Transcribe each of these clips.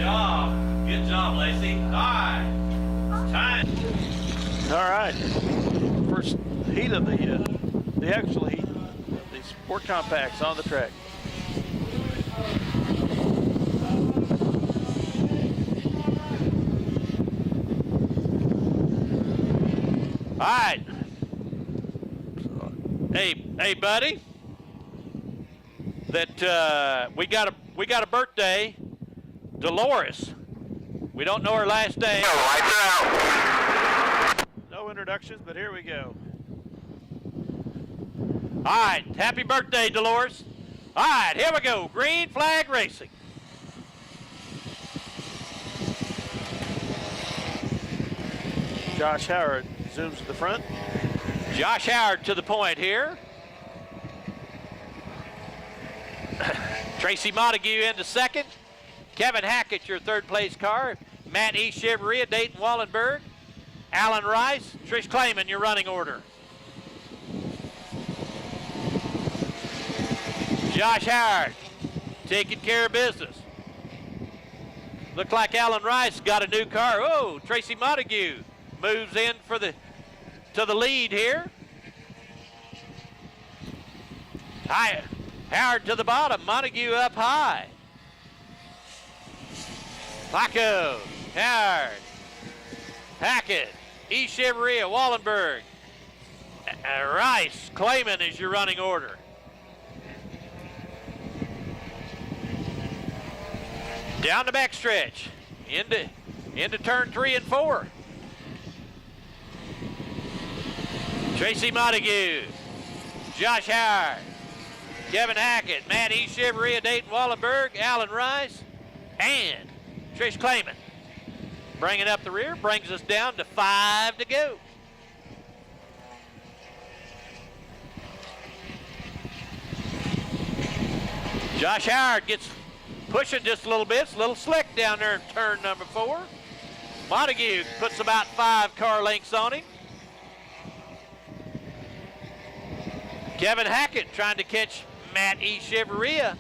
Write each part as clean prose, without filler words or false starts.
job. Good job, Lacey. All right. Time. All right. First heat of the actual heat of the sport compacts on the track. All right. Hey, buddy. That we got a birthday, Dolores. We don't know her last name. No introductions, but here we go. All right, happy birthday, Dolores. All right, here we go. Green flag racing. Josh Howard zooms to the front. Josh Howard to the point here. Tracy Montague into second. Kevin Hackett, your third place car. Matt E. Chevrolet, Dayton Wallenberg. Alan Rice, Trish Clayman, your running order. Josh Howard taking care of business. Looked like Alan Rice got a new car. Oh, Tracy Montague moves in to the lead here. Howard to the bottom, Montague up high. Flacco, Howard, Hackett, E. Chevrolet, Wallenberg, Rice, Clayman is your running order. Down the backstretch, into turn 3 and 4. Tracy Montague, Josh Howard, Kevin Hackett, Matt E. Chevrolet, Dayton Wallenberg, Alan Rice, and Trish Clayman. Bringing up the rear, brings us down to 5 to go. Josh Howard gets pushing just a little bit. It's a little slick down there in turn number 4. Montague puts about 5 car lengths on him. Kevin Hackett trying to catch Matt E. Chevrolet.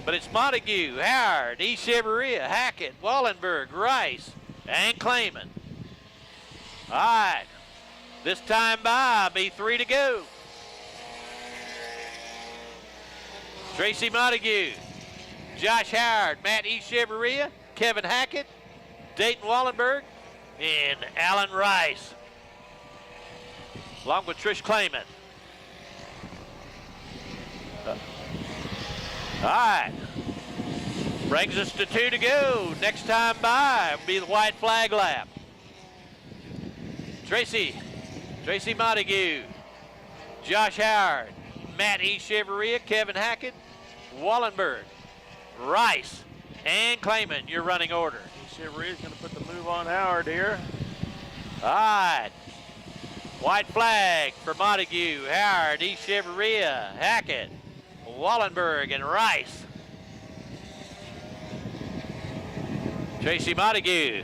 But it's Montague, Howard, E. Chevrolet, Hackett, Wallenberg, Rice, and Clayman. All right. This time by, be 3 to go. Tracy Montague, Josh Howard, Matt E. Chevrolet, Kevin Hackett, Dayton Wallenberg, and Alan Rice, along with Trish Clayman. All right. Brings us to 2 to go. Next time by will be the white flag lap. Tracy Montague, Josh Howard, Matt E. Chevrolet, Kevin Hackett, Wallenberg, Rice, and Clayman, your running order. Chevrolet's going to put the move on Howard here. All right. White flag for Montague, Howard, E. Chevrolet, Hackett, Wallenberg, and Rice. Tracy Montague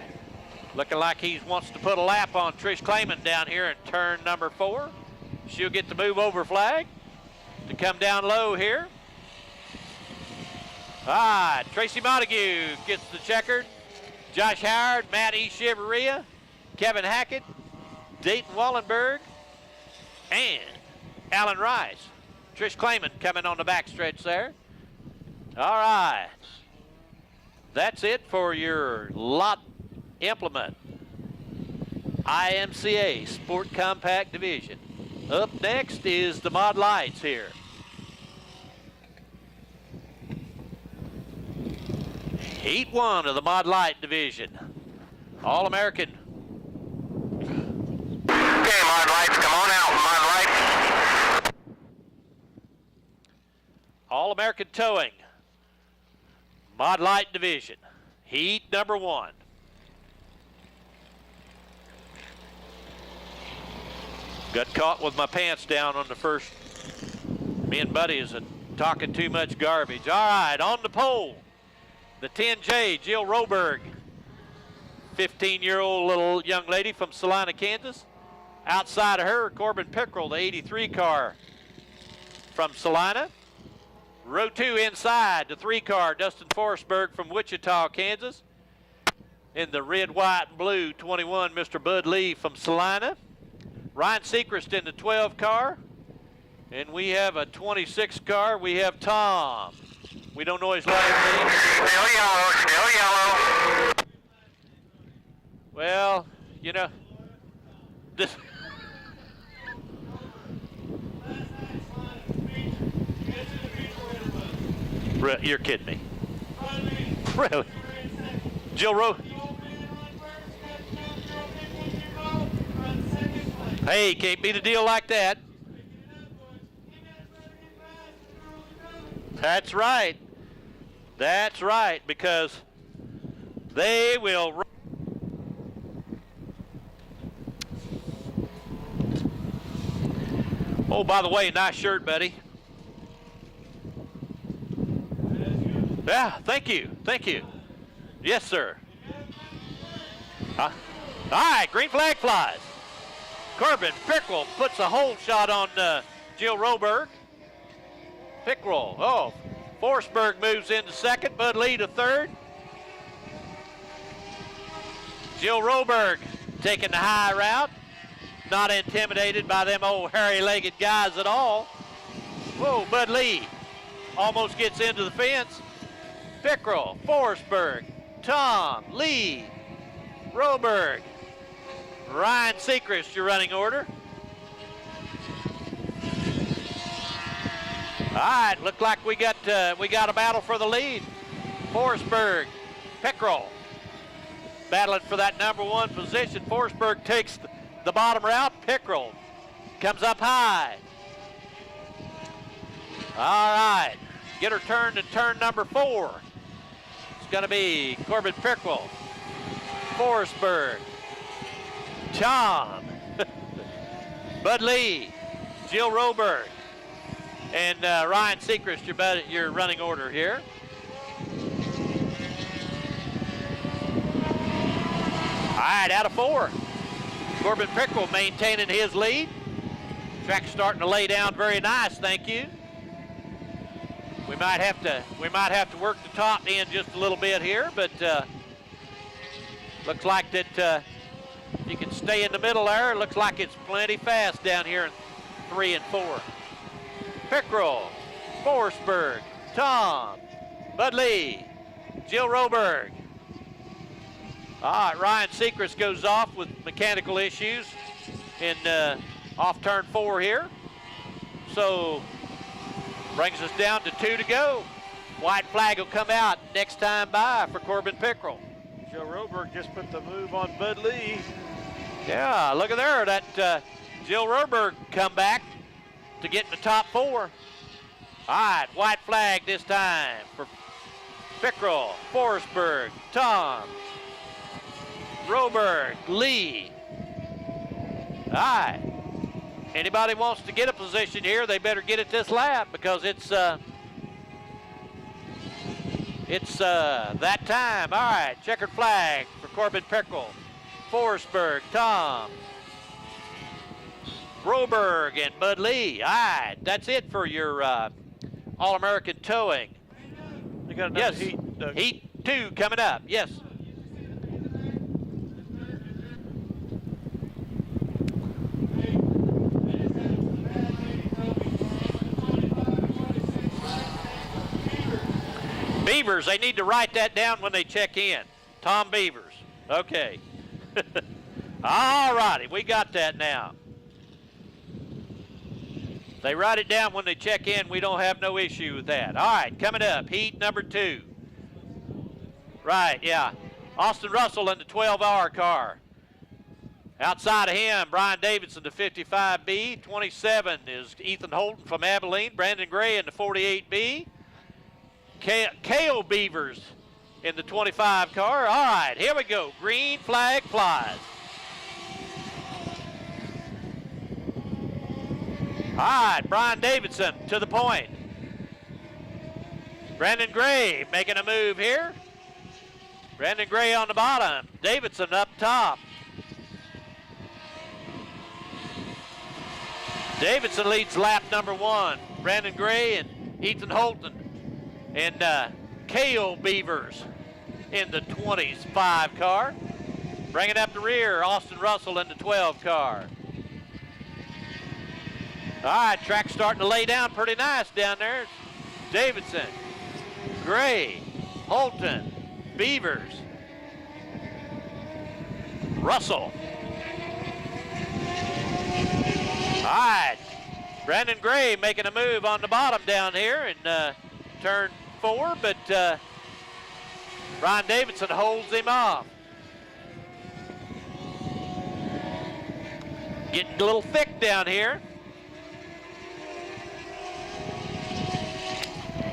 looking like he wants to put a lap on Trish Clayman down here in turn number 4. She'll get the move over flag to come down low here. All right, Tracy Montague gets the checkered. Josh Howard, Matt E. Chevrolet, Kevin Hackett, Dayton Wallenberg, and Alan Rice. Trish Clayman coming on the backstretch there. All right. That's it for your lot implement IMCA Sport Compact Division. Up next is the Mod Lights here. Heat 1 of the Mod Light Division. All-American. Okay, Mod Lights, come on out, Mod Lights. All-American Towing. Mod Light Division. Heat number 1. Got caught with my pants down on the first. Me and buddies are talking too much garbage. All right, on the pole. The 10J, Jill Roberg. 15-year-old little young lady from Salina, Kansas. Outside of her, Corbin Pickrell, the 83 car from Salina. Row 2 inside, the 3-car, Dustin Forsberg from Wichita, Kansas. In the red, white, and blue, 21, Mr. Bud Lee from Salina. Ryan Seacrest in the 12-car. And we have a 26-car. We have Tom. We don't know his last name. Still yellow, still yellow. Well, you know, this. You're kidding me. Really? Jill Rowe. Hey, can't beat a deal like that. That's right. That's right, because they will. Oh, by the way, nice shirt, buddy. Yeah, thank you. Thank you. Yes, sir. All right, green flag flies. Corbin Pickrell puts a hold shot on Jill Roberg. Pickrell, oh, Forsberg moves into second, Bud Lee to third. Jill Roberg taking the high route. Not intimidated by them old hairy-legged guys at all. Whoa, Bud Lee almost gets into the fence. Pickrell, Forsberg, Tom, Lee, Roberg, Ryan Seacrest, your running order. All right, look like we got a battle for the lead. Forsberg, Pickrell, battling for that number 1 position. Forsberg takes the bottom route. Pickrell comes up high. All right, get her turned to turn number 4. It's going to be Corbin Pickrell, Forsberg, Tom, Bud Lee, Jill Roberg, and Ryan Seacrest, your running order here. All right, out of 4. Corbin Pickrell maintaining his lead. Track's starting to lay down very nice, thank you. We might have to work the top end just a little bit here, but looks like that if you can stay in the middle there, it looks like it's plenty fast down here in 3 and 4. Pickrell, Forsberg, Tom, Bud Lee, Jill Roberg. All right, Ryan Seacrest goes off with mechanical issues in off turn 4 here. So brings us down to 2 to go. White flag will come out next time by for Corbin Pickrell. Joe Roberg just put the move on Bud Lee. Yeah, look at there. That Jill Roberg come back to get in the top 4. All right, white flag this time for Pickrell, Forsberg, Tom, Roberg, Lee. All right. Anybody wants to get a position here, they better get it this lap because it's that time. All right, checkered flag for Corbin Pickrell, Forsberg, Tom, Roberg, and Bud Lee. All right, that's it for your All-American towing. You got another Yes, heat, Doug. Heat 2 coming up. Yes. Beavers, they need to write that down when they check in. Tom Beavers. Okay. All righty, we got that now. They write it down when they check in. We don't have no issue with that. All right, coming up, heat number 2. Right, yeah. Austin Russell in the 12R car. Outside of him, Brian Davidson, the 55B. 27 is Ethan Holton from Abilene. Brandon Gray in the 48B. Kale Beavers in the 25 car. All right, here we go. Green flag flies. All right, Brian Davidson to the point. Brandon Gray making a move here. Brandon Gray on the bottom. Davidson up top. Davidson leads lap number 1. Brandon Gray and Ethan Holton and Cale Beavers in the 25 car. Bringing up the rear, Austin Russell in the 12 car. All right, track's starting to lay down pretty nice down there. Davidson, Gray, Holton, Beavers, Russell. All right, Brandon Gray making a move on the bottom down here in turn 4, but Brian Davidson holds him off. Getting a little thick down here.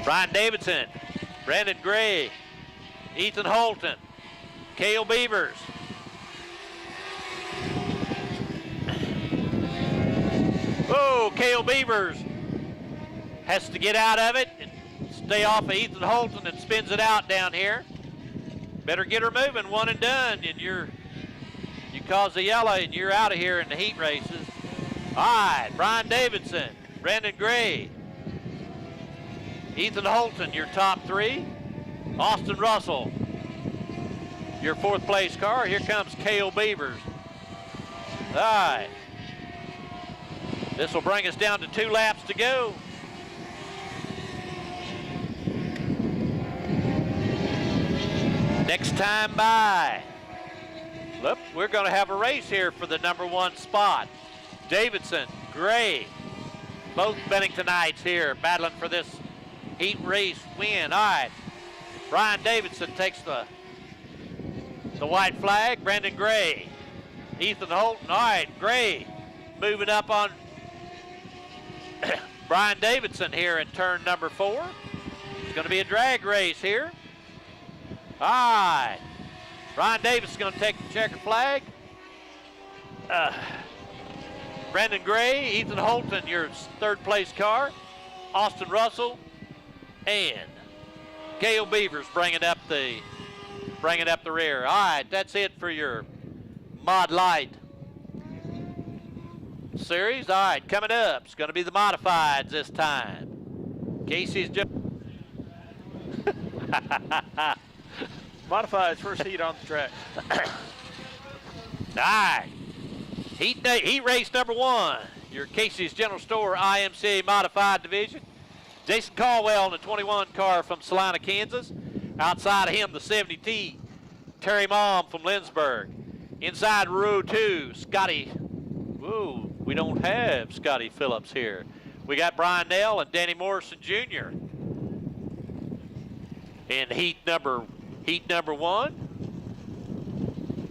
Brian Davidson, Brandon Gray, Ethan Holton, Cale Beavers. Oh, Cale Beavers has to get out of it and stay off of Ethan Holton and spins it out down here. Better get her moving, one and done, and you cause the yellow and you're out of here in the heat races. All right, Brian Davidson, Brandon Gray, Ethan Holton, your top 3. Austin Russell, your 4th place car. Here comes Cale Beavers. All right. This will bring us down to 2 laps to go. Next time by. Look, we're going to have a race here for the number 1 spot. Davidson, Gray, both Benningtonites here battling for this heat race win. All right, Brian Davidson takes the white flag. Brandon Gray, Ethan Holton. All right, Gray moving up on Brian Davidson here in turn number 4. It's going to be a drag race here. All right, Brian Davis is going to take the checkered flag. Brandon Gray, Ethan Holton, your 3rd place car. Austin Russell and Cale Beavers bringing up the rear. All right, that's it for your Mod Light series. All right, coming up, it's going to be the modifieds this time. Casey's just Modifieds, first heat on the track. All right, heat race number 1, your Casey's General Store IMCA Modified Division. Jason Caldwell in the 21 car from Salina, Kansas. Outside of him, the 70T, Terry Mom from Lindsborg. Inside row 2, Scotty. Whoa, we don't have Scotty Phillips here. We got Brian Nell and Danny Morrison Jr. in heat number 1.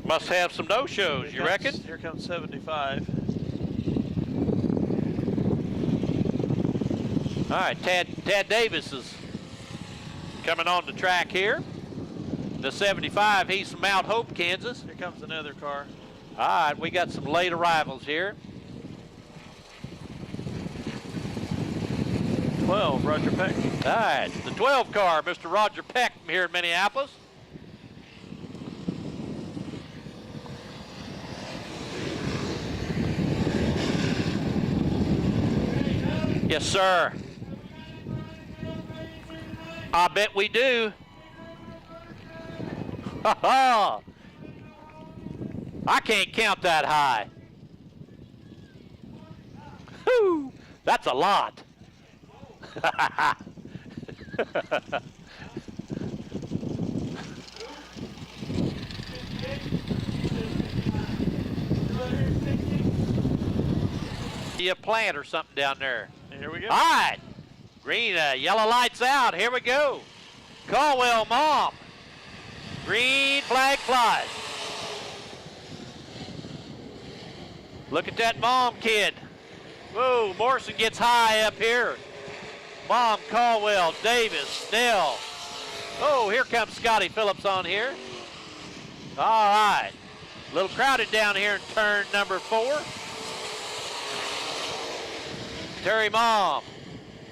Must have some no-shows, you reckon? Here comes 75. All right, Tad Davis is coming on the track here. The 75, he's from Mount Hope, Kansas. Here comes another car. All right, we got some late arrivals here. 12, Roger Peck. All right, the 12 car, Mr. Roger Peck from here in Minneapolis. Yes, sir. I bet we do. Ha ha! I can't count that high. Whew, that's a lot. A plant or something down there. Here we go. All right, green, yellow lights out. Here we go. Caldwell Mom. Green flag flies. Look at that Mom kid. Whoa, Morrison gets high up here. Mom, Caldwell, Davis, Nell. Oh, here comes Scotty Phillips on here. All right, a little crowded down here in turn number 4. Terry Mom,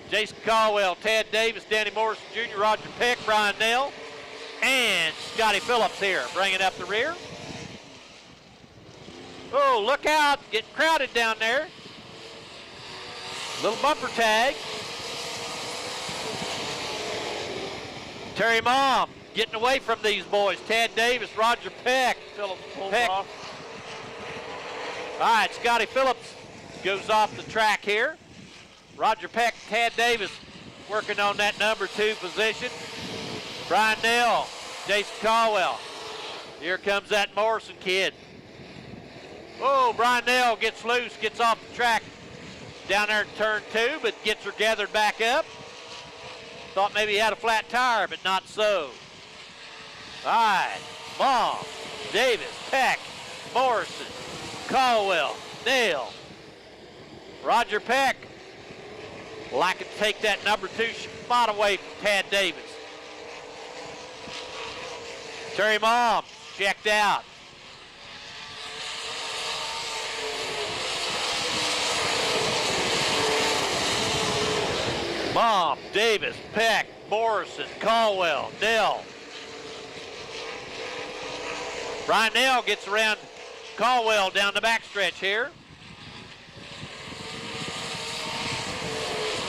Jason Caldwell, Ted Davis, Danny Morrison Jr., Roger Peck, Brian Nell, and Scotty Phillips here, bringing up the rear. Oh, look out, getting crowded down there. Little bumper tag. Terry Mom getting away from these boys. Tad Davis, Roger Peck. Phillips pulls Peck. off. All right, Scotty Phillips goes off the track here. Roger Peck, Tad Davis working on that number 2 position. Brian Nell, Jason Caldwell. Here comes that Morrison kid. Oh, Brian Nell gets loose, gets off the track down there in turn 2, but gets her gathered back up. Thought maybe he had a flat tire, but not so. All right, Mom, Davis, Peck, Morrison, Caldwell, Nell. Roger Peck like to take that number 2 spot away from Tad Davis. Terry Mom checked out. Mom, Davis, Peck, Morrison, Caldwell, Nell. Brian Nell gets around Caldwell down the backstretch here.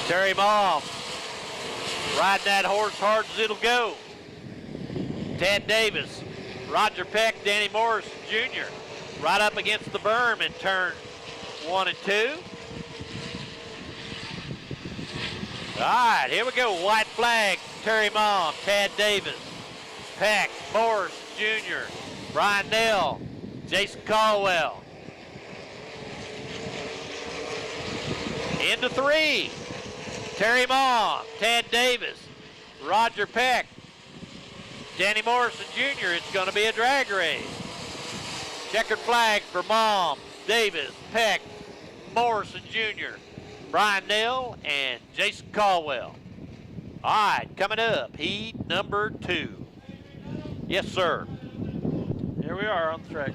Terry Mom riding that horse hard as it'll go. Tad Davis, Roger Peck, Danny Morrison Jr. right up against the berm in turn 1 and 2. All right, here we go. White flag, Terry Mom, Tad Davis, Peck, Morris Jr., Brian Nell, Jason Caldwell. Into 3. Terry Mom, Tad Davis, Roger Peck, Danny Morrison Jr. It's going to be a drag race. Checkered flag for Mom, Davis, Peck, Morrison Jr., Brian Nell, and Jason Caldwell. All right, coming up, heat number 2. Yes, sir. Here we are on the track.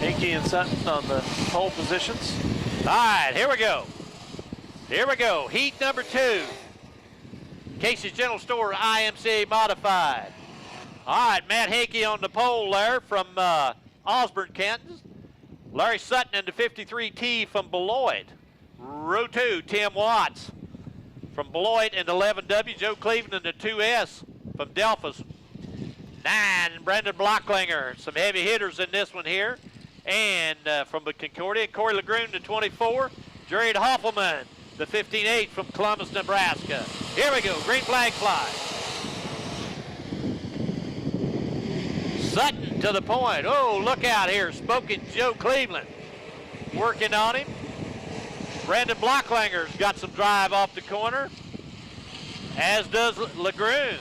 Hinkey and Sutton on the pole positions. All right, here we go. Here we go, heat number 2. Casey's General Store IMCA Modified. All right, Matt Hinkey on the pole there from Osborne, Kansas. Larry Sutton in the 53T from Beloit. Row 2, Tim Watts from Beloit in the 11W. Joe Cleveland in the 2S from Delphus. 9, Brendan Blocklinger. Some heavy hitters in this one here. And from the Concordia, Corey Lagroon, the 24. Jared Hoffelman, the 15-8 from Columbus, Nebraska. Here we go, green flag fly. Sutton to the point. Oh, look out here, Smoking Joe Cleveland working on him. Brandon Blocklinger's got some drive off the corner, as does Lagroon.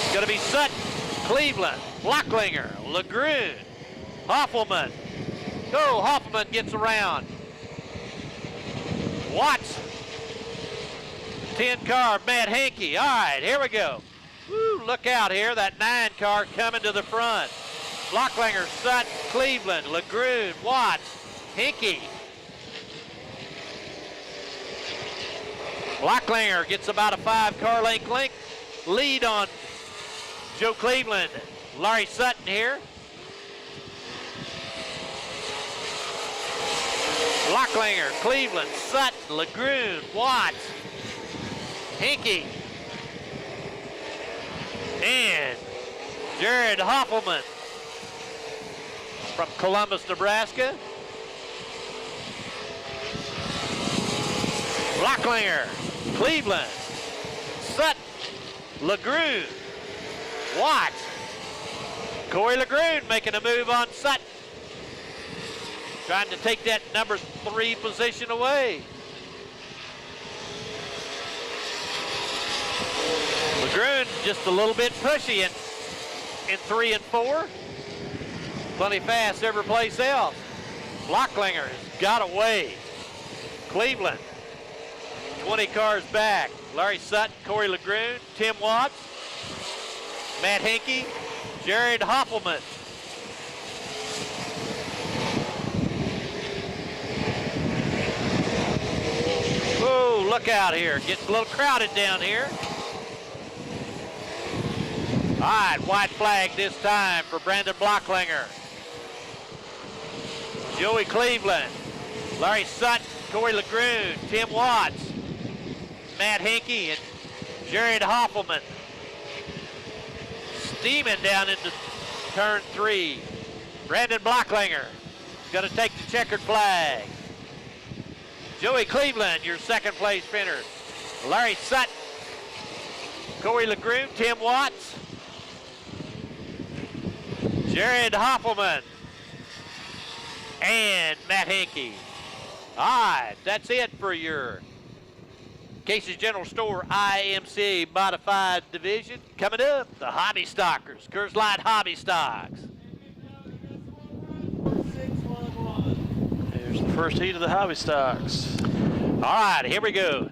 It's going to be Sutton, Cleveland, Blocklinger, Lagroon, Hoffelman. Oh, Hoffelman gets around. Watts, 10 car, Matt Hinkey. All right, here we go. Woo, look out here, that 9 car coming to the front. Blocklinger, Sutton, Cleveland, Lagroon, Watts, Hinkey. Blocklinger gets about a 5-car length lead on Joe Cleveland. Larry Sutton here. Blocklinger, Cleveland, Sutton, Lagroon, Watts, Hinkey, and Jared Hoffelman from Columbus, Nebraska. Blocklinger, Cleveland, Sutton, Lagroon, Watts. Corey Lagroon making a move on Sutton. Trying to take that number 3 position away. Lagroon just a little bit pushy in 3 and 4. Plenty fast every place else. Blocklinger has got away. Cleveland, 20 cars back. Larry Sutton, Corey Lagroon, Tim Watts, Matt Hinkey, Jared Hoffelman. Oh, look out here. Gets a little crowded down here. All right, white flag this time for Brandon Blocklinger. Joey Cleveland, Larry Sutton, Corey LeGrune, Tim Watts, Matt Hinkey, and Jared Hoffman. Steaming down into turn 3. Brandon Blocklinger is going to take the checkered flag. Joey Cleveland, your second place finisher. Larry Sutton, Corey LeGrune, Tim Watts, Jared Hoffman, and Matt Hinkey. All right, that's it for your Casey's General Store IMCA Modified Division. Coming up, the Hobby Stockers, Coors Light Hobby Stocks. Here's the first heat of the Hobby Stocks. All right, here we go.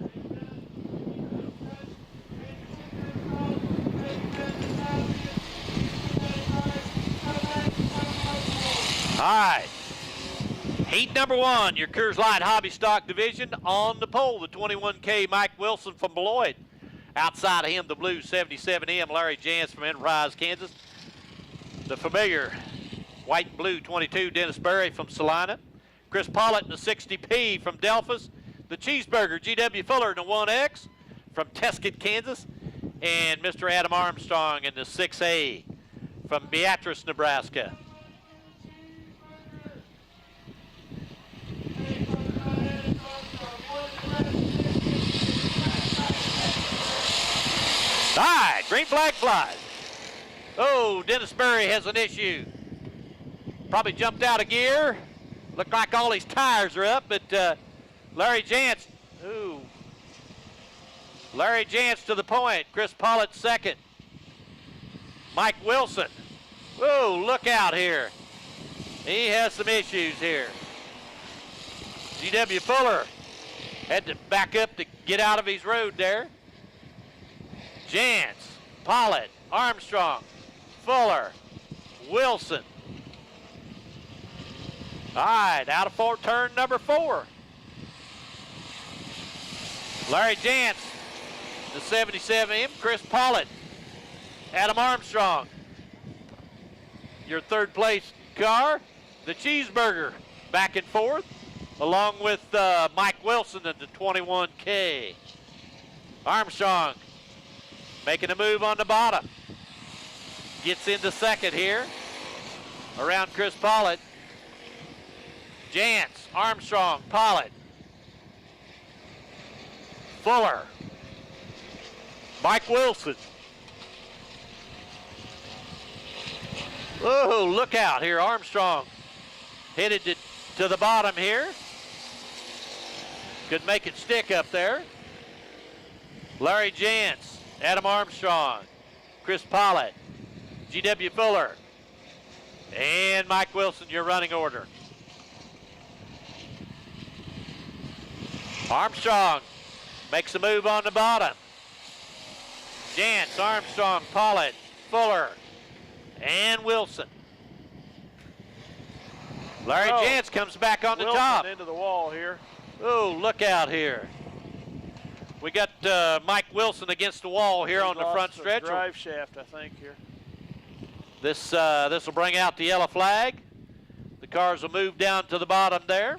All right. Heat number 1, your Coors Light Hobby Stock Division. On the pole, the 21K Mike Wilson from Beloit. Outside of him, the blue 77M Larry Jans from Enterprise, Kansas. The familiar white and blue 22 Dennis Berry from Salina. Chris Pollitt in the 60P from Delphus. The Cheeseburger GW Fuller in the 1X from Tesket, Kansas. And Mr. Adam Armstrong in the 6A from Beatrice, Nebraska. All right, green flag flies. Oh, Dennis Berry has an issue. Probably jumped out of gear. Looked like all his tires are up, but Larry Jantz, ooh. Larry Jantz to the point. Chris Pollitt second. Mike Wilson. Whoa, look out here. He has some issues here. GW Fuller had to back up to get out of his road there. Jantz, Pollitt, Armstrong, Fuller, Wilson. All right, out of turn number 4. Larry Jantz, the 77M, Chris Pollitt, Adam Armstrong. Your third place car, the Cheeseburger, back and forth, along with Mike Wilson in the 21K. Armstrong making a move on the bottom. Gets into second here, around Chris Pollitt. Jantz, Armstrong, Pollitt, Fuller, Mike Wilson. Oh, look out here. Armstrong headed to the bottom here. Could make it stick up there. Larry Jantz, Adam Armstrong, Chris Pollitt, GW Fuller, and Mike Wilson, your running order. Armstrong makes a move on the bottom. Jantz, Armstrong, Pollitt, Fuller, and Wilson. Larry Jantz comes back on the top. Into the wall here. Oh, look out here. We got Mike Wilson against the wall here on the front stretch. Drive shaft, I think, here. This will bring out the yellow flag. The cars will move down to the bottom there.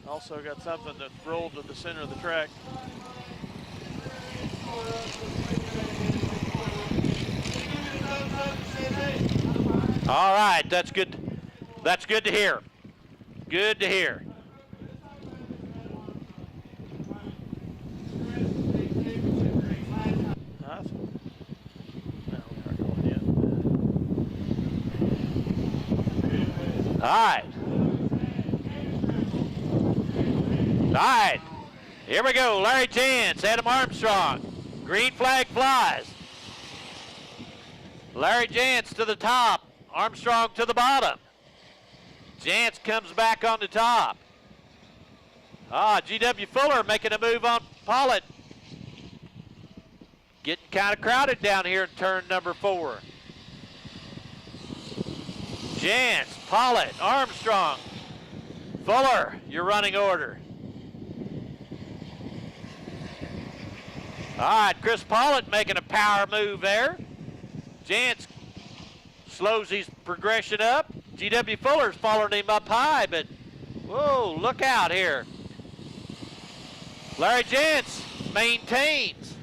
Also got something that rolled to the center of the track. All right, that's good. That's good to hear. Good to hear. All right. All right. Here we go. Larry Jantz, Adam Armstrong. Green flag flies. Larry Jantz to the top. Armstrong to the bottom. Jantz comes back on the top. GW Fuller making a move on Pollitt. Getting kind of crowded down here in turn number 4. Jantz, Pollitt, Armstrong, Fuller, your running order. All right, Chris Pollitt making a power move there. Jantz slows his progression up. G.W. Fuller's following him up high, but whoa, look out here. Larry Jantz maintains,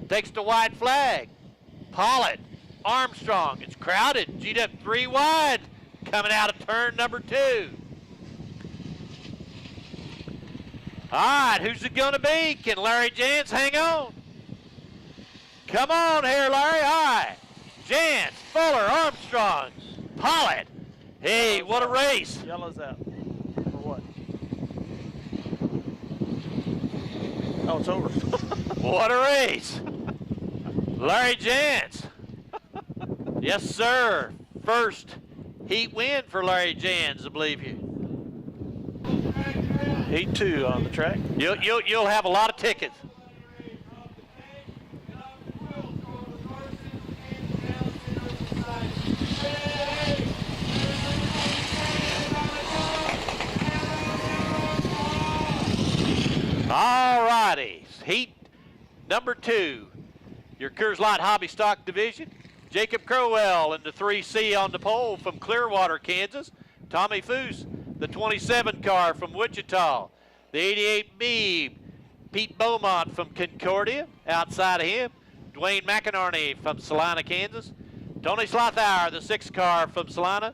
takes the white flag. Pollitt, Armstrong, it's crowded. GW 3 wide, coming out of turn number 2. All right, who's it gonna be? Can Larry Jantz hang on? Come on here, Larry. All right, Jantz, Fuller, Armstrong, Pollitt. Hey, what a race. Yellow's out. For what? Oh, it's over. What a race. Larry Jantz. Yes, sir. First heat win for Larry Jantz, I believe you. Heat 2 on the track. You'll have a lot of tickets. All righty, heat number 2, your Coors Light Hobby Stock Division. Jacob Crowell in the 3C on the pole from Clearwater, Kansas. Tommy Foose, the 27 car from Wichita. The 88B, Pete Beaumont from Concordia, outside of him. Dwayne McInerney from Salina, Kansas. Tony Slothauer, the 6 car from Salina.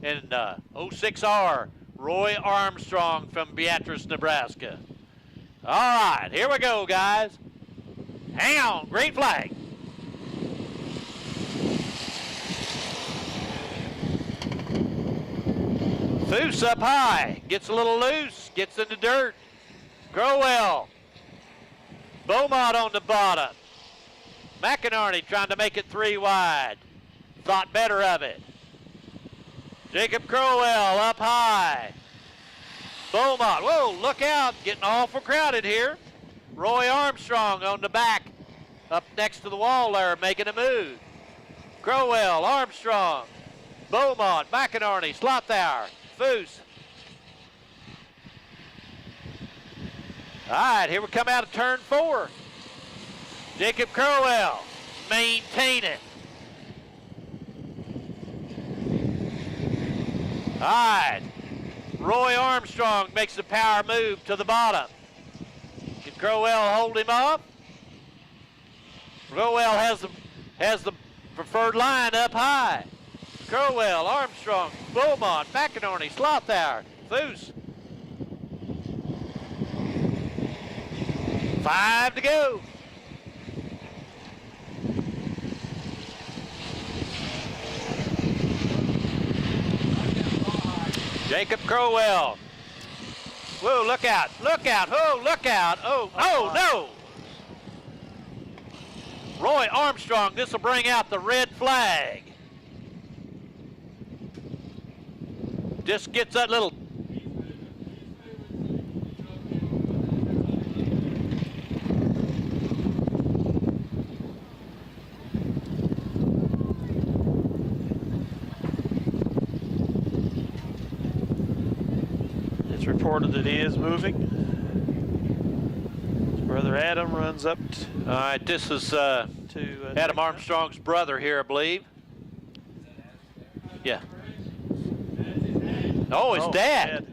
And 06R, Roy Armstrong from Beatrice, Nebraska. All right, here we go, guys. Hang on, green flag. Foose up high, gets a little loose, gets in the dirt. Crowell. Beaumont on the bottom. McInerney trying to make it 3 wide. Thought better of it. Jacob Crowell up high. Beaumont, whoa, look out, getting awful crowded here. Roy Armstrong on the back, up next to the wall there, making a move. Crowell, Armstrong, Beaumont, McInerney, Slothauer, Foose. All right, here we come out of turn 4. Jacob Crowell, maintain it. All right. Roy Armstrong makes the power move to the bottom. Can Crowell hold him off? Crowell has the preferred line up high. Crowell, Armstrong, Beaumont, McInerney, Slothauer, Foose. 5 to go. Jacob Crowell. Whoa, look out, look out, oh, look out, oh, no. Roy Armstrong, this will bring out the red flag. Just gets that little. It's reported that he is moving. His brother Adam runs up All right, this is Adam Armstrong's brother here, I believe. Yeah. Oh, his dad.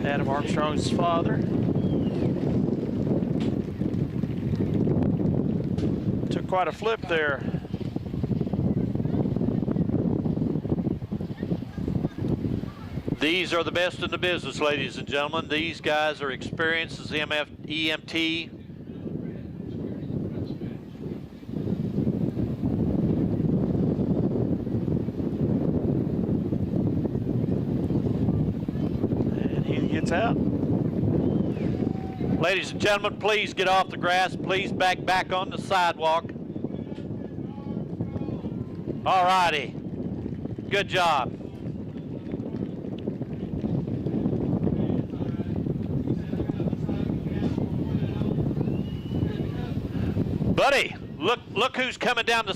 Adam Armstrong's father. Took quite a flip there. These are the best in the business, ladies and gentlemen. These guys are experienced as EMT. And he gets out. Ladies and gentlemen, please get off the grass. Please back on the sidewalk. All righty. Good job. Buddy, look who's coming down the.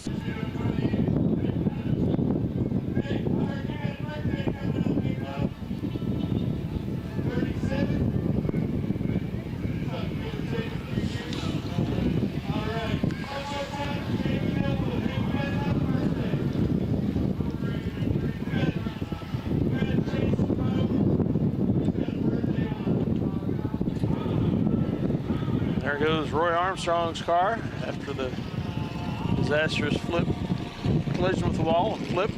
goes Roy Armstrong's car after the disastrous collision with the wall and flip.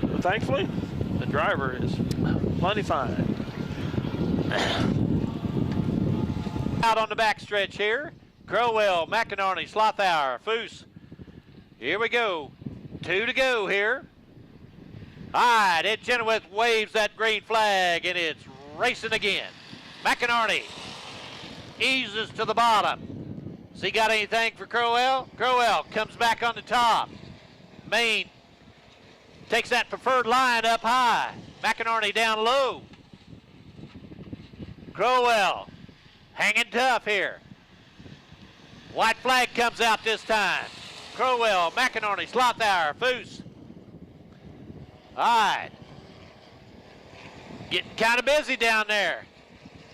But thankfully, the driver is plenty fine. Out on the back stretch here. Crowell, McInerney, Slothauer, Foose. Here we go. 2 to go here. All right, Ed Chenoweth waves that green flag, and it's racing again. McInerney eases to the bottom. Has he got anything for Crowell? Crowell comes back on the top. Main takes that preferred line up high. McInerney down low. Crowell hanging tough here. White flag comes out this time. Crowell, McInerney, Slothauer, Foose. All right. Getting kind of busy down there.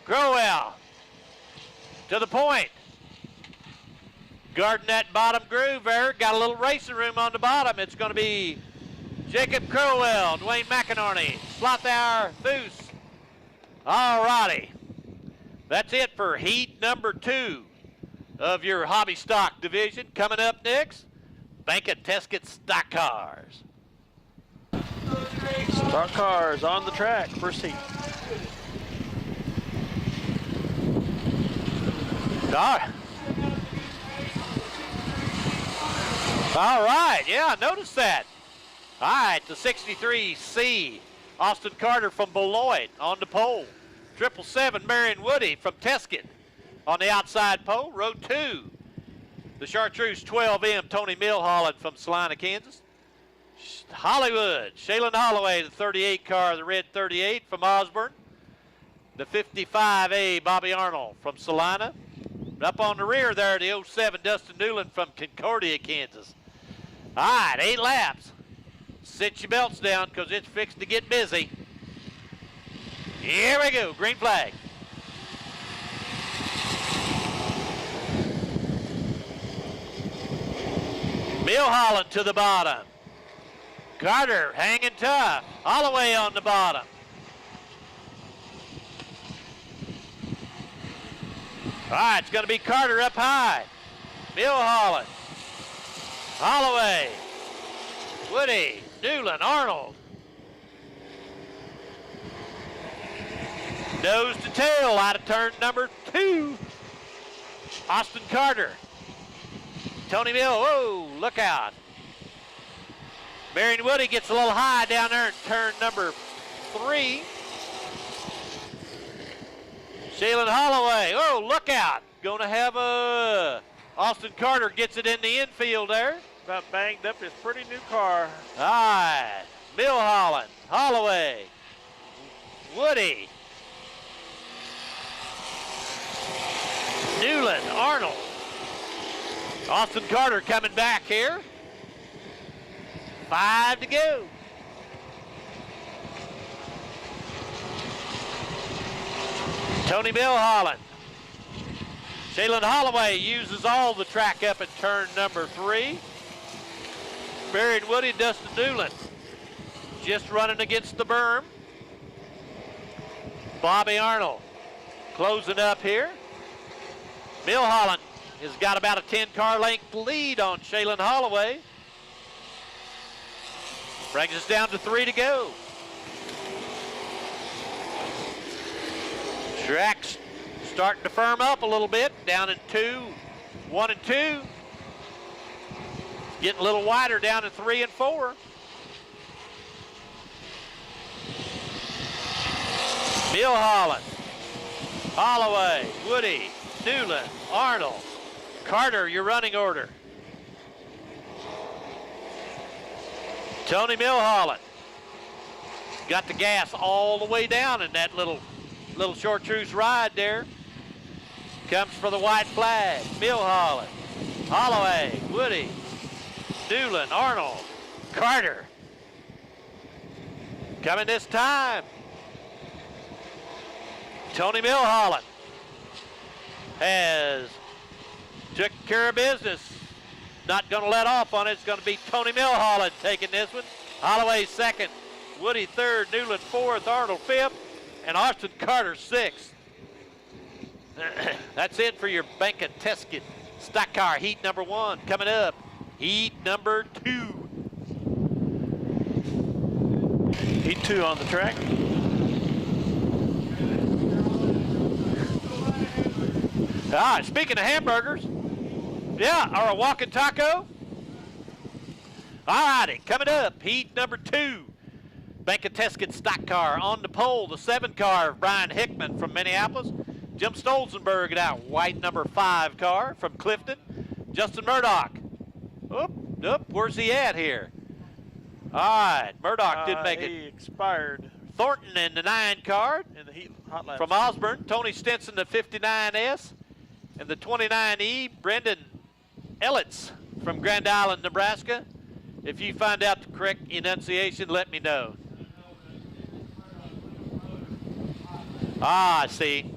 Crowell to the point. Guarding that bottom groove there. Got a little racing room on the bottom. It's going to be Jacob Crowell, Dwayne McInerney, Slothauer, Foose. All righty. That's it for heat number 2 of your hobby stock division. Coming up next, Bank of Teskett Stock Cars. Stock cars on the track, first heat. All right, yeah, I noticed that. All right, the 63C, Austin Carter from Beloit on the pole. 777 Marion Woody from Teskett on the outside pole. Row 2, the Chartreuse 12M, Tony Milholland from Salina, Kansas. Hollywood, Shaylin Holloway, the 38 car, the red 38 from Osborne. The 55A, Bobby Arnold from Salina. Up on the rear there, the 07 Dustin Newland from Concordia, Kansas. All right, 8 laps. Sit your belts down because it's fixed to get busy. Here we go, green flag. Milholland to the bottom. Carter hanging tough. Holloway on the bottom. All right, it's going to be Carter up high. Milholland. Holloway. Woody. Newland. Arnold. Nose to tail out of turn number 2. Austin Carter. Tony Mill. Whoa, look out. Marion Woody gets a little high down there in turn number 3. Shaylin Holloway. Oh, look out. Going to have a... Austin Carter gets it in the infield there. About banged up his pretty new car. All right. Milholland. Holloway. Woody. Newland. Arnold. Austin Carter coming back here. 5 to go. Tony Milholland. Shaylin Holloway uses all the track up at turn number 3. Marion Woody, Dustin Newland just running against the berm. Bobby Arnold closing up here. Milholland has got about a 10-car length lead on Shaylin Holloway. Brings us down to 3 to go. Track's starting to firm up a little bit. Down in 1 and 2. Getting a little wider down in 3 and 4. Milholland, Holloway, Woody, Newland, Arnold, Carter, your running order. Tony Milholland got the gas all the way down in that little chartreuse ride there. Comes for the white flag. Milholland, Holloway, Woody, Newland, Arnold, Carter. Coming this time. Tony Milholland has took care of business. Not going to let off on it. It's going to be Tony Milholland taking this one. Holloway second, Woody third, Newland fourth, Arnold fifth, and Austin Carter sixth. That's it for your Bank of Tesket stock car heat number 1. Coming up, heat number 2. Heat 2 on the track. Speaking of hamburgers, yeah, or a walking taco. All righty, coming up, heat number 2. Bank of Tesket stock car on the pole, the 7 car of Brian Hickman from Minneapolis. Jim Stolzenberg in that white number 5 car from Clifton. Justin Murdoch. Where's he at here? All right, Murdoch didn't make it. He expired. Thornton in the 9 car in the heat hot laps. from Osborne. Tony Stinson, the 59S. And the 29E, Brendan Ellitz from Grand Island, Nebraska. If you find out the correct enunciation, let me know. I see.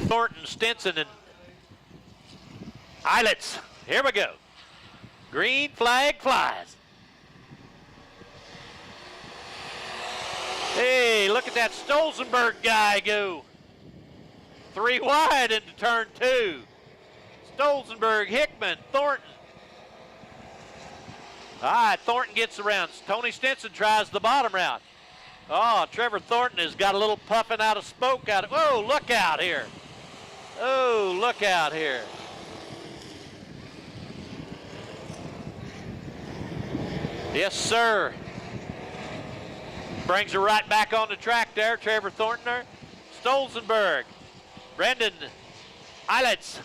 Thornton, Stinson, and Eilitz. Here we go. Green flag flies. Hey, look at that Stolzenberg guy go. 3 wide into turn 2. Stolzenberg, Hickman, Thornton. All right, Thornton gets around. Tony Stinson tries the bottom route. Oh, Trevor Thornton has got a little puffing out of smoke out of, oh, look out here. Oh, look out here. Yes, sir. Brings her right back on the track there, Trevor Thornton there. Stolzenberg, Brendan Eilitz,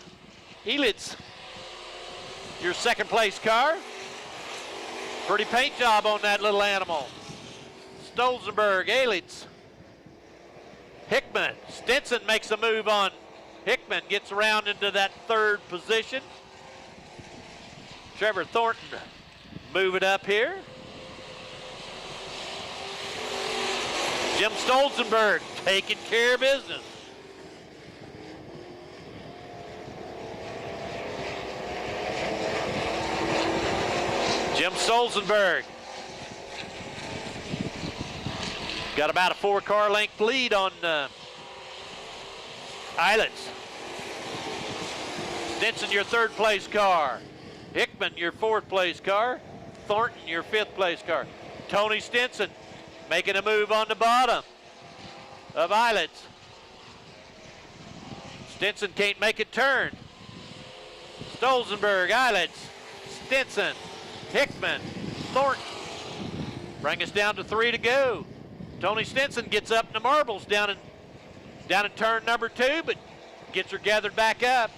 your second place car. Pretty paint job on that little animal. Stolzenberg, Eilitz, Hickman. Stinson makes a move on Hickman, gets around into that 3rd position. Trevor Thornton moving up here. Jim Stolzenberg taking care of business. Jim Stolzenberg got about a 4-car length lead on Eilitz. Stinson, your 3rd place car. Hickman, your 4th place car. Thornton, your 5th place car. Tony Stinson making a move on the bottom of Eilitz. Stinson can't make it turn. Stolzenberg, Eilitz, Stinson, Hickman, Thornton. Bring us down to 3 to go. Tony Stinson gets up in the marbles down in turn number 2, but gets her gathered back up.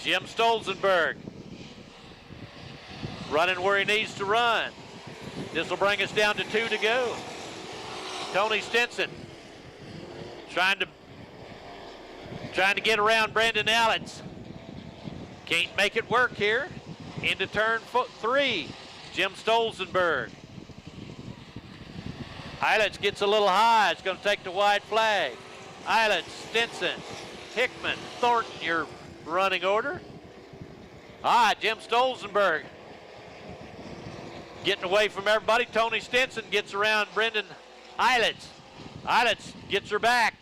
Jim Stolzenberg running where he needs to run. This will bring us down to 2 to go. Tony Stinson trying to get around Brendan Eilitz. Can't make it work here. Into turn 3. Jim Stolzenberg. Eilitz gets a little high. It's going to take the white flag. Eilitz, Stinson, Hickman, Thornton, your running order. All right, Jim Stolzenberg getting away from everybody. Tony Stinson gets around Brendan Eilitz. Eilitz gets her back.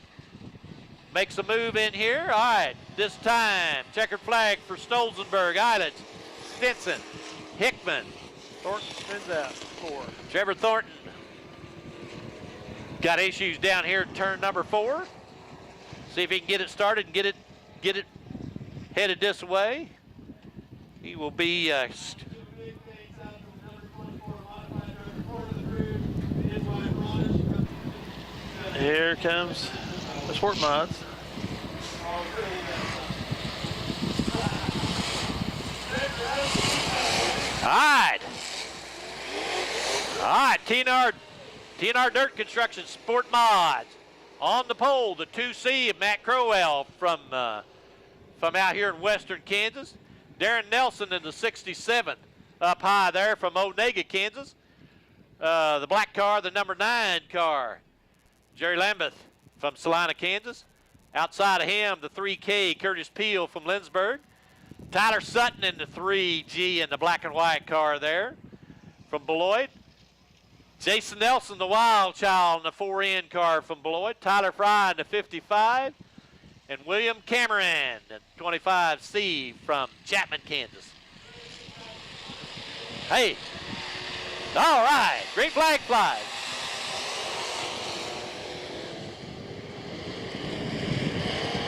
Makes a move in here. All right, this time, checkered flag for Stolzenberg. Eilitz, Stinson, Hickman. Thornton spins out 4. Trevor Thornton got issues down here at turn number 4. See if he can get it started and get it headed this way. He will be here comes the Sport Mods. All right, TNR Dirt Construction Sport Mods. On the pole, the 2C of Matt Crowell from out here in western Kansas. Darren Nelson in the 67 up high there from Onega, Kansas. The black car, the number 9 car, Jerry Lambeth from Salina, Kansas. Outside of him, the 3K, Curtis Peel from Lindsborg. Tyler Sutton in the 3G in the black and white car there from Beloit. Jason Nelson, the wild child in the 4N car from Beloit. Tyler Fry in the 55. And William Cameron, the 25C from Chapman, Kansas. Hey, all right, green flag flies.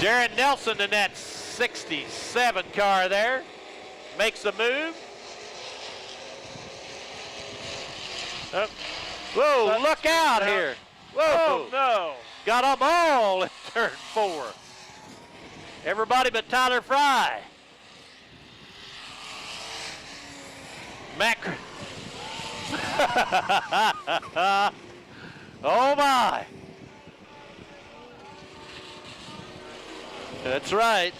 Darren Nelson in that 67 car there makes a move. Whoa, look out here. Whoa. Oh, no. Got them all in turn 4. Everybody but Tyler Fry. Oh my. That's right.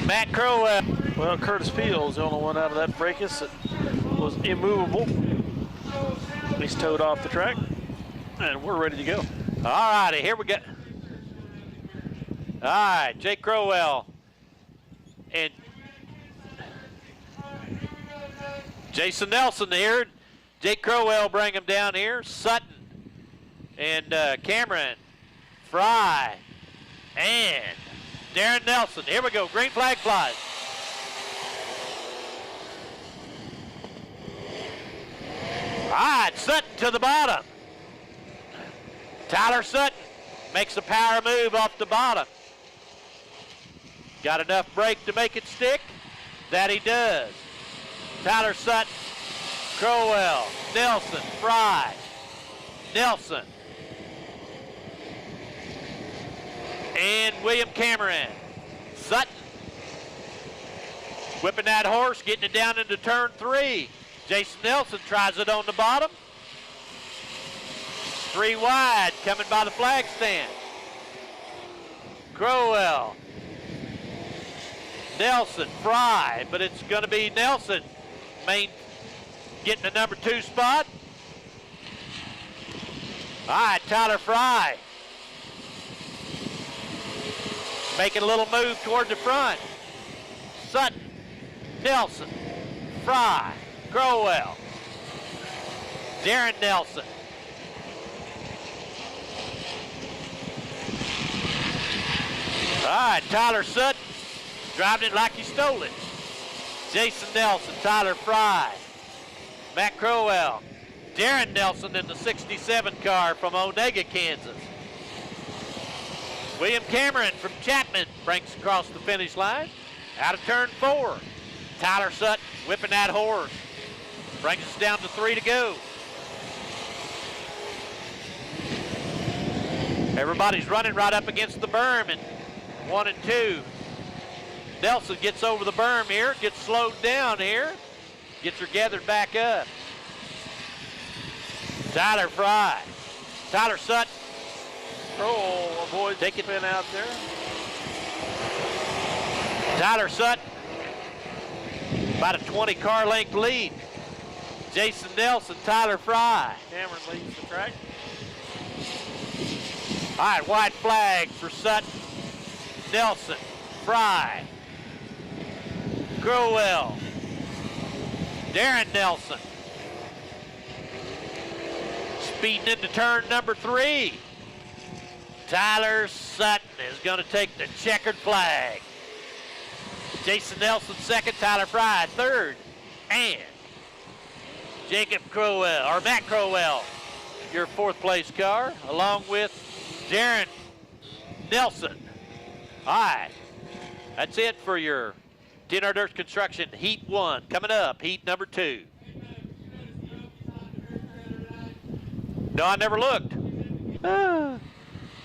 Matt Crowell. Well, Curtis Peel is the only one out of that fracas that was immovable. He's towed off the track, and we're ready to go. All righty, here we go. All right, Jake Crowell and Jason Nelson here. Jake Crowell bring him down here. Sutton and Cameron, Fry, and Darren Nelson. Here we go, green flag flies. All right, Sutton to the bottom. Tyler Sutton makes a power move off the bottom. Got enough brake to make it stick? That he does. Tyler Sutton, Crowell, Nelson, Fry, Nelson, and William Cameron. Sutton whipping that horse, getting it down into turn 3. Jason Nelson tries it on the bottom. 3 wide, coming by the flag stand. Crowell, Nelson, Fry, but it's going to be Nelson getting the number 2 spot. All right, Tyler Fry making a little move toward the front. Sutton, Nelson, Fry, Crowell, Darren Nelson. All right, Tyler Sutton driving it like he stole it. Jason Nelson, Tyler Fry, Matt Crowell, Darren Nelson in the 67 car from Onega, Kansas. William Cameron from Chapman breaks across the finish line. Out of turn 4. Tyler Sutton whipping that horse. Brings us down to 3 to go. Everybody's running right up against the berm in 1 and 2. Nelson gets over the berm here, gets slowed down here, gets her gathered back up. Tyler Fry, Tyler Sutton. Oh, avoid the spin out there. Tyler Sutton, about a 20 car length lead. Jason Nelson, Tyler Fry. Cameron leads the track. All right, white flag for Sutton, Nelson, Fry, Crowell, Darren Nelson. Speeding into turn number 3. Tyler Sutton is going to take the checkered flag. Jason Nelson second, Tyler Fry third, and Jacob Crowell, or Matt Crowell, your 4th place car, along with Darren Nelson. All right, that's it for your DNR Dirt Construction Heat 1. Coming up, Heat number 2. No, I never looked.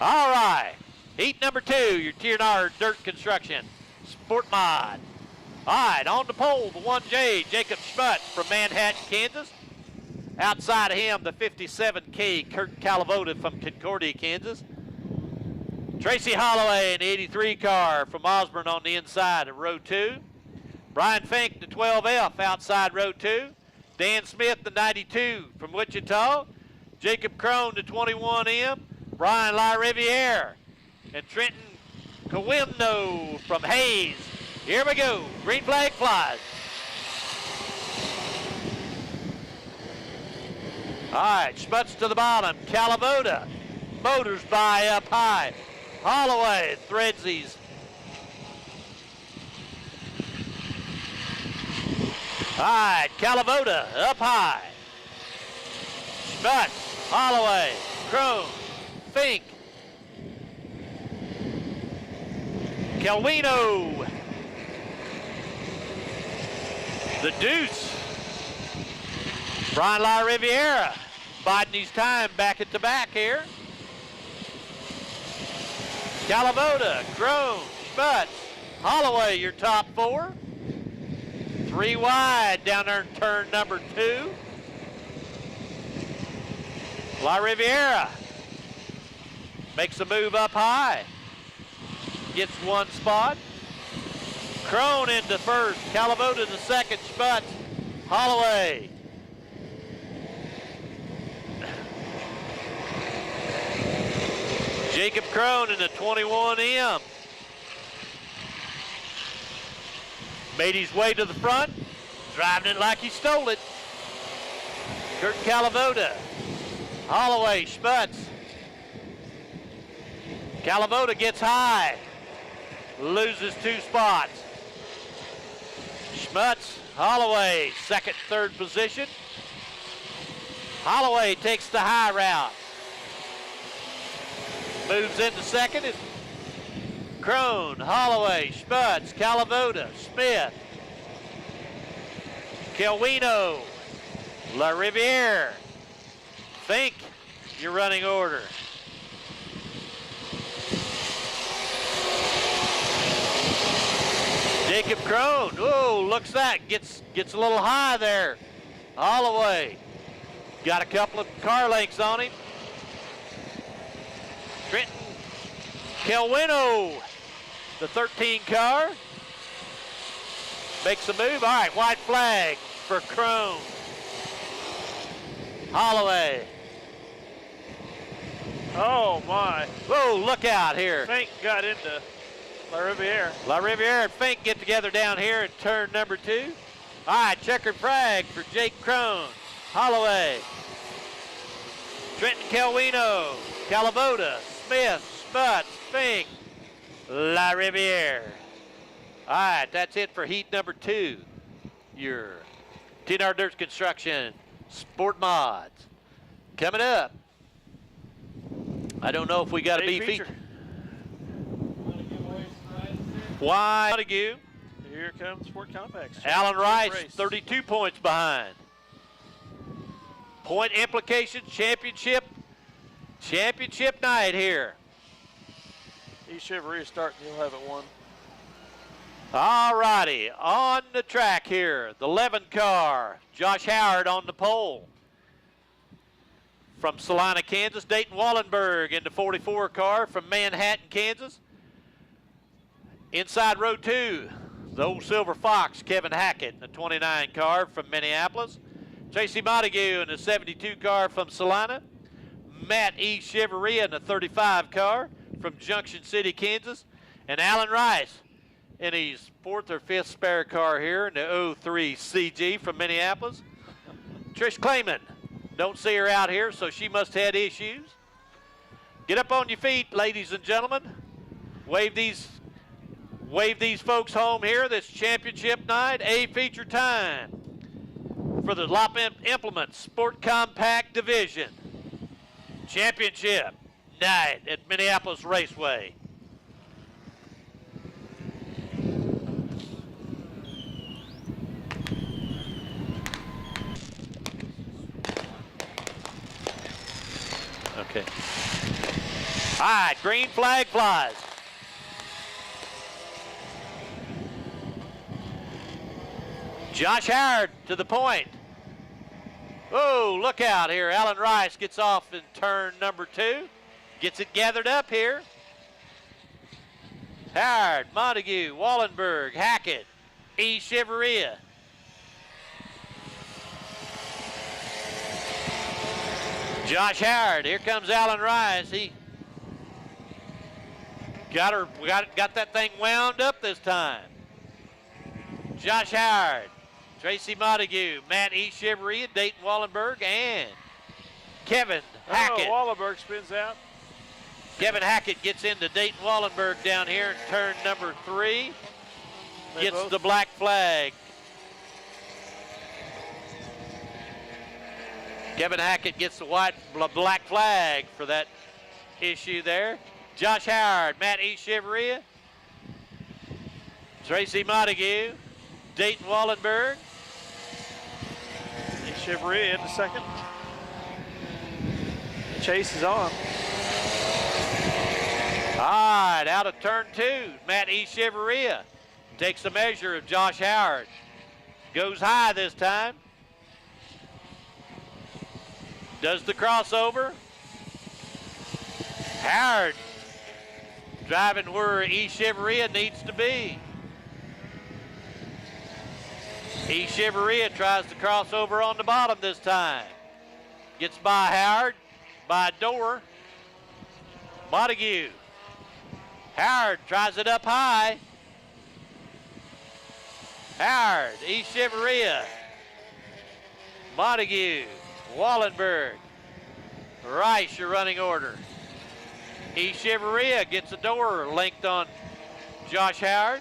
All right, Heat number 2, your TNR Dirt Construction Sport Mod. All right, on the pole, the 1J, Jacob Schmutz from Manhattan, Kansas. Outside of him, the 57K, Kurt Calavoda from Concordia, Kansas. Tracy Holloway in the 83 car from Osborne on the inside of row 2. Brian Fink, the 12F, outside row 2. Dan Smith, the 92 from Wichita. Jacob Crone, the 21M. Brian LaRiviere and Trenton Kawimno from Hayes. Here we go. Green flag flies. All right, Schmutz to the bottom. Calavoda motors by up high. Holloway threads these. All right, Calavoda up high. Schmutz, Holloway, Crone, Fink, Calvino, the Deuce, Brian La Riviera biding his time back at the back here. Calavoda, Crone, Schmutz, Holloway, your top four. 3 wide down there in turn number 2. La Riviera makes a move up high. Gets one spot. Crone into first. Calavoda to second. Schmutz. Holloway. Jacob Crone in the 21M. Made his way to the front, driving it like he stole it. Kurt Calavoda, Holloway, Schmutz. Calavoda gets high, loses 2 spots. Schmutz, Holloway, second, third position. Holloway takes the high route. Moves into second. Crone, Holloway, Schmutz, Calavoda, Smith, Calvino, La Riviere, Fink, your running order. Jacob Crone, oh, looks that, gets a little high there. Holloway, got a couple of car lengths on him. Trenton Calvino, the 13 car, makes a move. All right, white flag for Crone. Holloway. Oh my. Whoa, look out here. Fink got into La Riviere. La Riviere and Fink get together down here in turn number 2. All right, checkered flag for Jake Crone. Holloway. Trenton Calvino. Calavoda. Smith. Schmutz. Fink. La Riviere. All right, that's it for heat number 2. Your TNR Dirt Construction Sport Mods. Coming up. I don't know if we got a B feature. Why? Montague. Here comes Sport Compacts. Alan Rice, Race. 32 points behind. Point implication championship night here. Chevrolet starting, you'll have it won. All righty, on the track here, the 11 car, Josh Howard on the pole. From Salina, Kansas, Dayton Wallenberg in the 44 car from Manhattan, Kansas. Inside row 2, the old Silver Fox, Kevin Hackett in the 29 car from Minneapolis. Tracy Montague in the 72 car from Salina. Matt E. Chevrolet in the 35 car from Junction City, Kansas. And Alan Rice in his 4th or 5th spare car here in the 03 CG from Minneapolis. Trish Clayman, don't see her out here, so she must have had issues. Get up on your feet, ladies and gentlemen. Wave these folks home here. This championship night, A feature time for the Lop Implements Sport Compact Division. Championship night at Minneapolis Raceway. Okay. All right, green flag flies. Josh Howard to the point. Oh, look out here. Alan Rice gets off in turn number 2. Gets it gathered up here. Howard, Montague, Wallenberg, Hackett, E. Chevrolet. Josh Howard, here comes Alan Rice. Got that thing wound up this time. Josh Howard, Tracy Montague, Matt E. Chevrolet, Dayton Wallenberg, and Kevin Hackett. Oh, Wallenberg spins out. Kevin Hackett gets into Dayton Wallenberg down here in turn number 3. Gets the black flag. Kevin Hackett gets the black flag for that issue there. Josh Howard, Matt E. Chevrolet, Tracy Montague, Dayton Wallenberg. Chevrolet into second. Chase is on. All right, out of turn 2, Matt E. Chevrolet takes the measure of Josh Howard. Goes high this time. Does the crossover. Howard driving where E. Chevrolet needs to be. E. Chevrolet tries to cross over on the bottom this time. Gets by Howard, by a door. Montague. Howard tries it up high. Howard, E. Chevrolet, Montague, Wallenberg, Rice, your running order. E. Chevrolet gets a door linked on Josh Howard.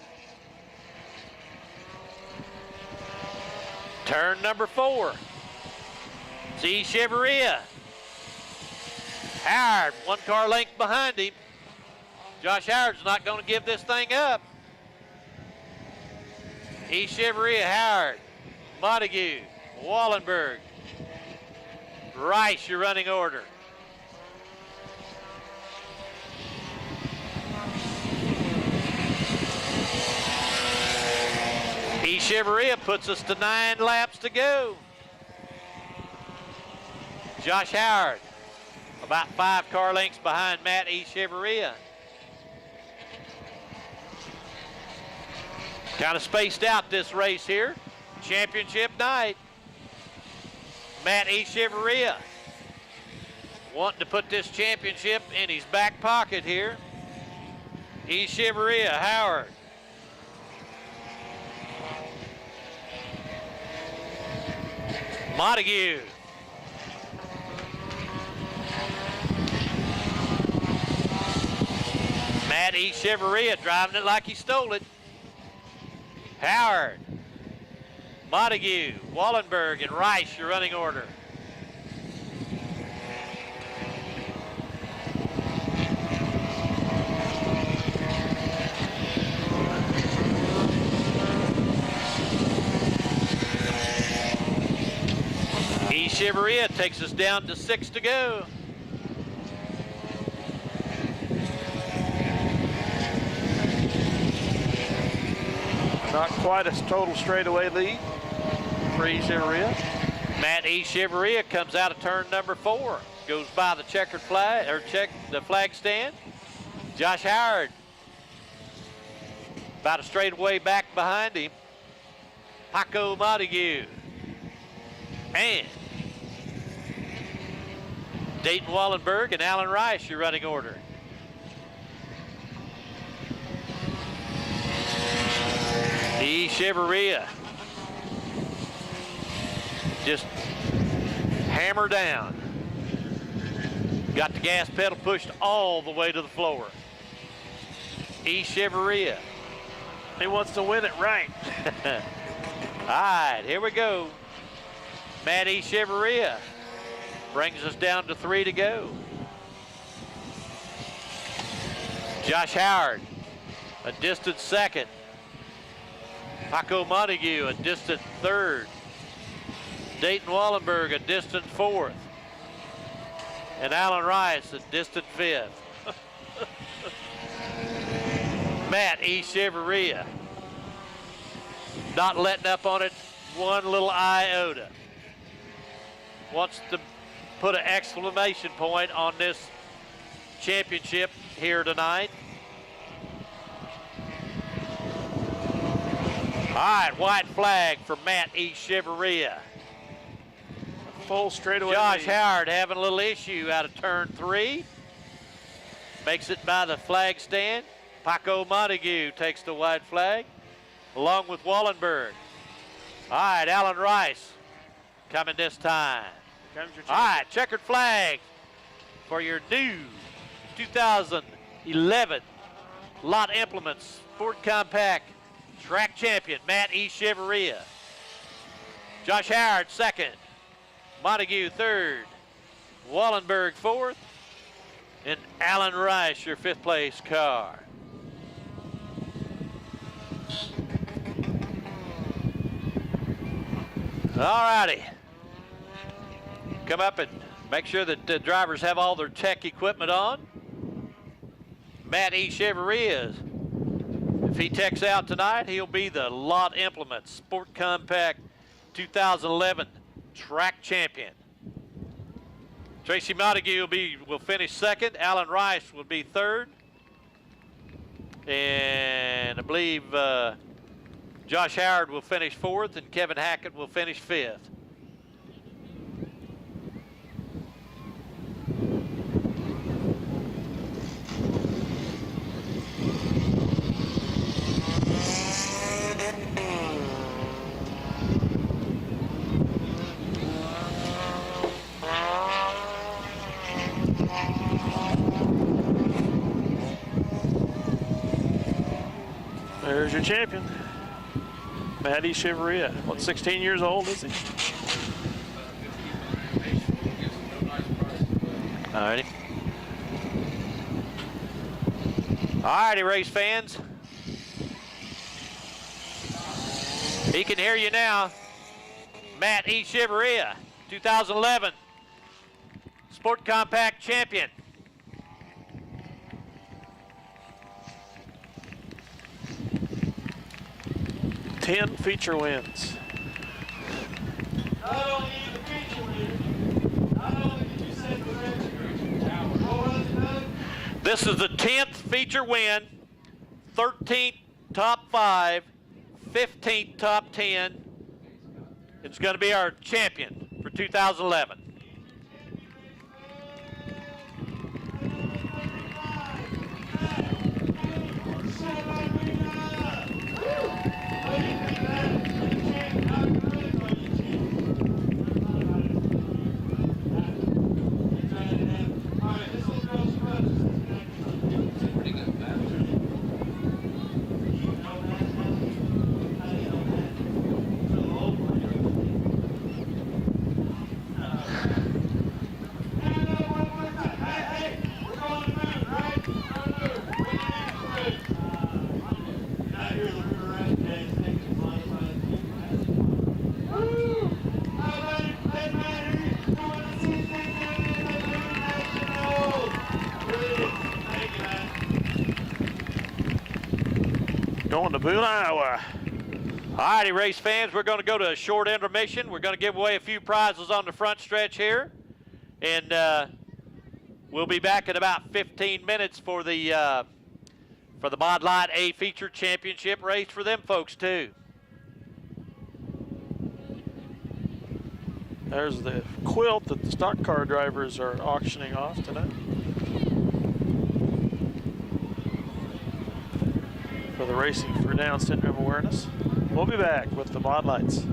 Turn number 4. It's E. Chevrolet. Howard, 1 car length behind him. Josh Howard's not going to give this thing up. E. Chevrolet, Howard, Montague, Wallenberg, Rice, your running order. E. Chevrolet puts us to 9 laps to go. Josh Howard, about 5 car lengths behind Matt E. Chevrolet. Kind of spaced out this race here. Championship night. Matt E. Chevrolet wanting to put this championship in his back pocket here. E. Chevrolet, Howard. Montague. Matt E. Chevrolet driving it like he stole it. Howard, Montague, Wallenberg, and Rice, your running order. E. Chevrolet takes us down to 6 to go. Not quite a total straightaway lead for E. Chevrolet. Matt E. Chevrolet comes out of turn number 4. Goes by the checkered flag, or the flag stand. Josh Howard about a straightaway back behind him. Paco Montague. And Dayton Wallenberg and Alan Rice, your running order. E. Chevrolet just hammer down. Got the gas pedal pushed all the way to the floor. E. Chevrolet. He wants to win it right. All right, here we go. Matt E. Chevrolet brings us down to 3 to go. Josh Howard, a distant second. Paco Montague, a distant 3rd. Dayton Wallenberg, a distant 4th. And Alan Rice, a distant 5th. Matt E. Chevrolet, not letting up on it one little iota. Wants to put an exclamation point on this championship here tonight. All right, white flag for Matt E. Chevrolet. Full straightaway Josh lead. Howard having a little issue out of turn 3. Makes it by the flag stand. Paco Montague takes the white flag, along with Wallenberg. All right, Alan Rice coming this time. All right, checkered flag for your new 2011 Lot Implements Sport Compact Track Champion, Matt E. Cheveria. Josh Howard second, Montague third, Wallenberg fourth, and Alan Rice, your fifth place car. All righty. Come up and make sure that the drivers have all their tech equipment on. Matt E. Cheveria, if he techs out tonight, he'll be the Lot Implements Sport Compact 2011 Track Champion. Tracy Montague will finish second. Alan Rice will be third. And I believe Josh Howard will finish fourth, and Kevin Hackett will finish fifth. There's your champion, Matt E. Cheveria. What, 16 years old is he? All righty. All righty, race fans. He can hear you now. Matt E. Cheveria, 2011 Sport Compact Champion. Ten feature wins. Not only the feature win, not only did you set the record. This is the 10th feature win, 13th top 5, 15th top 10. It's going to be our champion for 2011. Going to Boone, Iowa. All righty, race fans, we're going to go to a short intermission. We're going to give away a few prizes on the front stretch here. And we'll be back in about 15 minutes for the Mod Light A Feature Championship race for them folks, too. There's the quilt that the stock car drivers are auctioning off tonight. For the Racing for Down Syndrome Awareness. We'll be back with the Mod Lights.